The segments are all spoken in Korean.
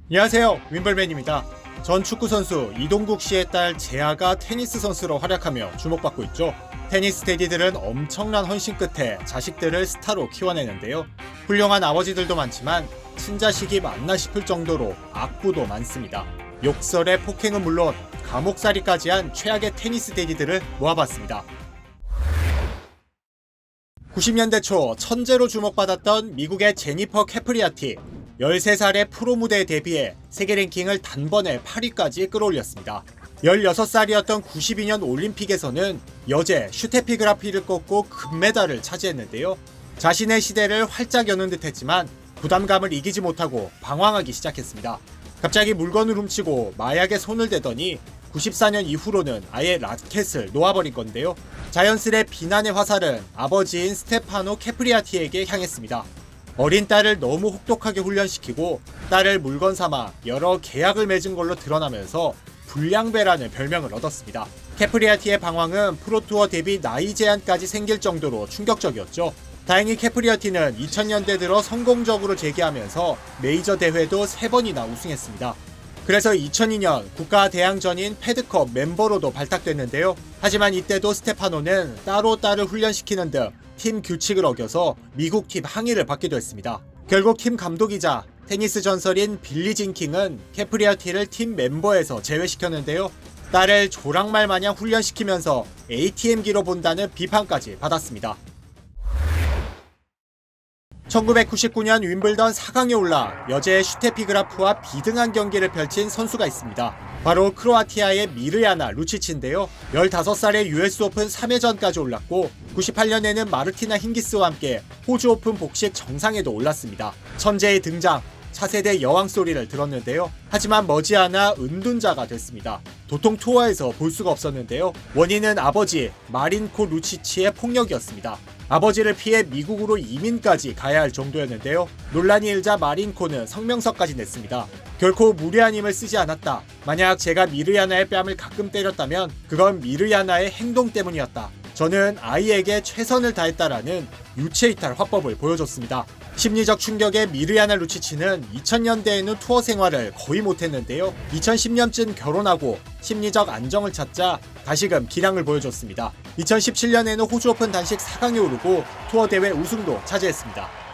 안녕하세요, 윈블맨입니다. 전 축구선수 이동국 씨의 딸 재아가 테니스 선수로 활약하며 주목받고 있죠. 테니스 대디들은 엄청난 헌신 끝에 자식들을 스타로 키워내는데요. 훌륭한 아버지들도 많지만 친자식이 맞나 싶을 정도로 악부도 많습니다. 욕설에 폭행은 물론 감옥살이까지 한 최악의 테니스 대디들을 모아봤습니다. 90년대 초 천재로 주목받았던 미국의 제니퍼 캐프리아티. 13살의 프로 무대에 데뷔해 세계 랭킹을 단번에 8위까지 끌어올렸습니다. 16살이었던 92년 올림픽에서는 여제 슈테피 그라피를 꺾고 금메달을 차지했는데요. 자신의 시대를 활짝 여는 듯 했지만 부담감을 이기지 못하고 방황하기 시작했습니다. 갑자기 물건을 훔치고 마약에 손을 대더니 94년 이후로는 아예 라켓을 놓아버린 건데요. 자연스레 비난의 화살은 아버지인 스테파노 캐프리아티에게 향했습니다. 어린 딸을 너무 혹독하게 훈련시키고 딸을 물건 삼아 여러 계약을 맺은 걸로 드러나면서 불량배라는 별명을 얻었습니다. 캐프리아티의 방황은 프로투어 데뷔 나이 제한까지 생길 정도로 충격적이었죠. 다행히 캐프리아티는 2000년대 들어 성공적으로 재기하면서 메이저 대회도 3번이나 우승했습니다. 그래서 2002년 국가대항전인 패드컵 멤버로도 발탁됐는데요. 하지만 이때도 스테파노는 따로 딸을 훈련시키는 등 팀 규칙을 어겨서 미국 팀 항의를 받기도 했습니다. 결국 팀 감독이자 테니스 전설인 빌리 진킹은 캐프리아티를 팀 멤버에서 제외시켰는데요. 딸을 조랑말 마냥 훈련시키면서 ATM기로 본다는 비판까지 받았습니다. 1999년 윈블던 4강에 올라 여제 슈테피 그라프와 비등한 경기를 펼친 선수가 있습니다. 바로 크로아티아의 미르야나 루치치인데요. 15살에 US 오픈 3회전까지 올랐고 98년에는 마르티나 힌기스와 함께 호주 오픈 복식 정상에도 올랐습니다. 천재의 등장, 차세대 여왕 소리를 들었는데요. 하지만 머지않아 은둔자가 됐습니다. 도통 투어에서 볼 수가 없었는데요. 원인은 아버지 마린코 루치치의 폭력이었습니다. 아버지를 피해 미국으로 이민까지 가야 할 정도였는데요. 논란이 일자 마린코는 성명서까지 냈습니다. 결코 무례한 힘을 쓰지 않았다. 만약 제가 미르야나의 뺨을 가끔 때렸다면 그건 미르야나의 행동 때문이었다. 저는 아이에게 최선을 다했다라는 유체이탈 화법을 보여줬습니다. 심리적 충격에 미르야나 루치치는 2000년대에는 투어 생활을 거의 못했는데요. 2010년쯤 결혼하고 심리적 안정을 찾자 다시금 기량을 보여줬습니다. 2017년에는 호주 오픈 단식 4강에 오르고 투어 대회 우승도 차지했습니다.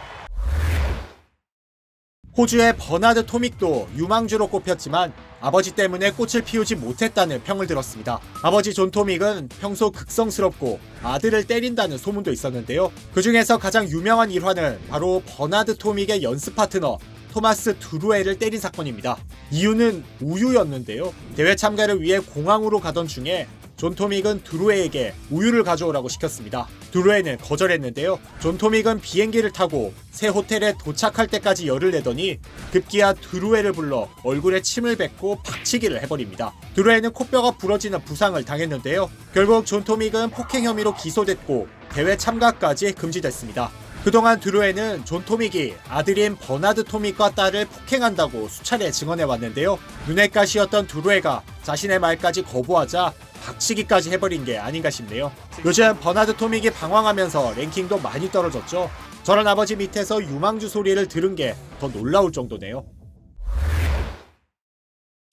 호주의 버나드 토믹도 유망주로 꼽혔지만 아버지 때문에 꽃을 피우지 못했다는 평을 들었습니다. 아버지 존 토믹은 평소 극성스럽고 아들을 때린다는 소문도 있었는데요. 그 중에서 가장 유명한 일화는 바로 버나드 토믹의 연습 파트너 토마스 드루에를 때린 사건입니다. 이유는 우유였는데요. 대회 참가를 위해 공항으로 가던 중에 존 토믹은 드루에에게 우유를 가져오라고 시켰습니다. 드루에는 거절했는데요. 존 토믹은 비행기를 타고 새 호텔에 도착할 때까지 열을 내더니 급기야 드루에를 불러 얼굴에 침을 뱉고 박치기를 해버립니다. 드루에는 코뼈가 부러지는 부상을 당했는데요. 결국 존 토믹은 폭행 혐의로 기소됐고 대회 참가까지 금지됐습니다. 그동안 드루에는 존 토믹이 아들인 버나드 토믹과 딸을 폭행한다고 수차례 증언해왔는데요. 눈엣 가시였던 드루에가 자신의 말까지 거부하자 박치기까지 해버린 게 아닌가 싶네요. 요즘 버나드 토믹이 방황하면서 랭킹도 많이 떨어졌죠. 저런 아버지 밑에서 유망주 소리를 들은 게 더 놀라울 정도네요.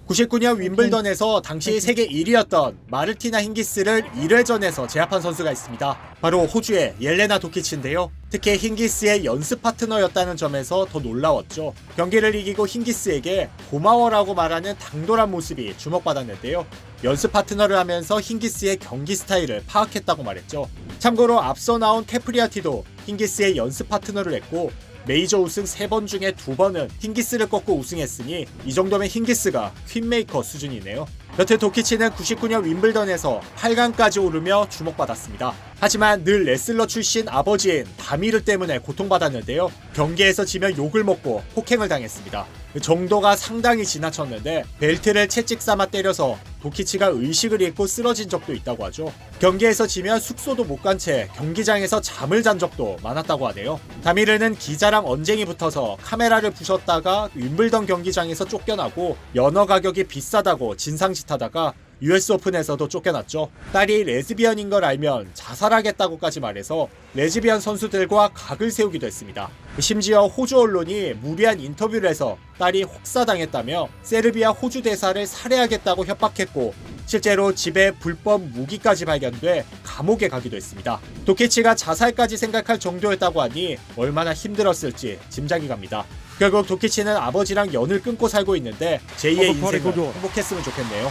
99년 윈블던에서 당시 세계 1위였던 마르티나 힌기스를 1회전에서 제압한 선수가 있습니다. 바로 호주의 옐레나 도키치인데요. 특히 힌기스의 연습 파트너였다는 점에서 더 놀라웠죠. 경기를 이기고 힌기스에게 고마워라고 말하는 당돌한 모습이 주목받았는데요. 연습 파트너를 하면서 힌기스의 경기 스타일을 파악했다고 말했죠. 참고로 앞서 나온 캐프리아티도 힌기스의 연습 파트너를 했고 메이저 우승 3번 중에 2번은 힌기스를 꺾고 우승했으니 이 정도면 힌기스가 퀸메이커 수준이네요. 여튼 도키치는 99년 윈블던에서 8강까지 오르며 주목받았습니다. 하지만 늘 레슬러 출신 아버지인 다미르 때문에 고통받았는데요. 경기에서 지면 욕을 먹고 폭행을 당했습니다. 그 정도가 상당히 지나쳤는데 벨트를 채찍 삼아 때려서 도키치가 의식을 잃고 쓰러진 적도 있다고 하죠. 경기에서 지면 숙소도 못 간 채 경기장에서 잠을 잔 적도 많았다고 하네요. 다미르는 기자랑 언쟁이 붙어서 카메라를 부셨다가 윈블던 경기장에서 쫓겨나고 연어 가격이 비싸다고 진상짓하다가 US 오픈에서도 쫓겨났죠. 딸이 레즈비언인 걸 알면 자살하겠다고까지 말해서 레즈비언 선수들과 각을 세우기도 했습니다. 심지어 호주 언론이 무리한 인터뷰를 해서 딸이 혹사당했다며 세르비아 호주 대사를 살해하겠다고 협박했고, 실제로 집에 불법 무기까지 발견돼 감옥에 가기도 했습니다. 도키치가 자살까지 생각할 정도였다고 하니 얼마나 힘들었을지 짐작이 갑니다. 결국 도키치는 아버지랑 연을 끊고 살고 있는데 제2의 인생을 행복했으면 좋겠네요.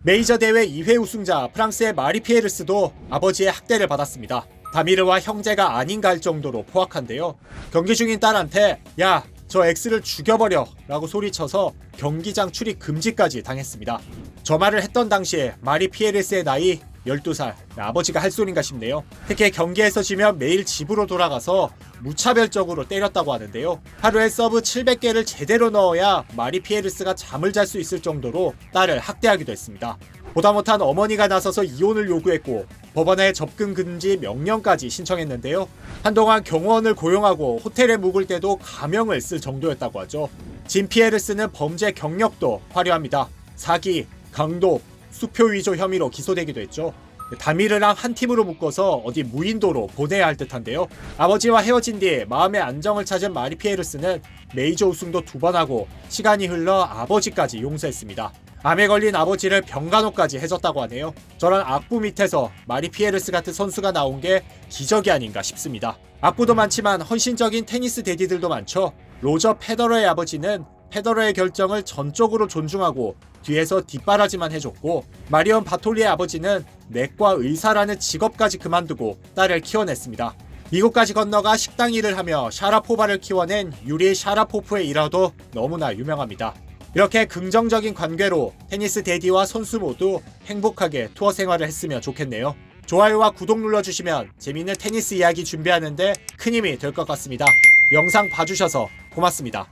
메이저 대회 2회 우승자 프랑스의 마리 피에르스도 아버지의 학대를 받았습니다. 다미르와 형제가 아닌가 할 정도로 포악한데요. 경기 중인 딸한테 야, 저 X를 죽여버려 라고 소리쳐서 경기장 출입 금지까지 당했습니다. 저 말을 했던 당시에 마리 피에르스의 나이 12살, 아버지가 할 소린가 싶네요. 특히 경기에서 지면 매일 집으로 돌아가서 무차별적으로 때렸다고 하는데요. 하루에 서브 700개를 제대로 넣어야 마리 피에르스가 잠을 잘 수 있을 정도로 딸을 학대하기도 했습니다. 보다 못한 어머니가 나서서 이혼을 요구했고 법원에 접근 금지 명령까지 신청했는데요. 한동안 경호원을 고용하고 호텔에 묵을 때도 가명을 쓸 정도였다고 하죠. 진 피에르스는 범죄 경력도 화려합니다. 사기, 강도, 수표 위조 혐의로 기소되기도 했죠. 다미르랑 한 팀으로 묶어서 어디 무인도로 보내야 할 듯한데요. 아버지와 헤어진 뒤 마음의 안정을 찾은 마리 피에르스는 메이저 우승도 2번 하고 시간이 흘러 아버지까지 용서했습니다. 암에 걸린 아버지를 병간호까지 해줬다고 하네요. 저런 악부 밑에서 마리 피에르스 같은 선수가 나온 게 기적이 아닌가 싶습니다. 악부도 많지만 헌신적인 테니스 대디들도 많죠. 로저 페더러의 아버지는 페더러의 결정을 전적으로 존중하고 뒤에서 뒷바라지만 해줬고, 마리온 바톨리의 아버지는 내과 의사라는 직업까지 그만두고 딸을 키워냈습니다. 미국까지 건너가 식당 일을 하며 샤라포바를 키워낸 유리 샤라포프의 일화도 너무나 유명합니다. 이렇게 긍정적인 관계로 테니스 대디와 선수 모두 행복하게 투어 생활을 했으면 좋겠네요. 좋아요와 구독 눌러주시면 재미있는 테니스 이야기 준비하는데 큰 힘이 될 것 같습니다. 영상 봐주셔서 고맙습니다.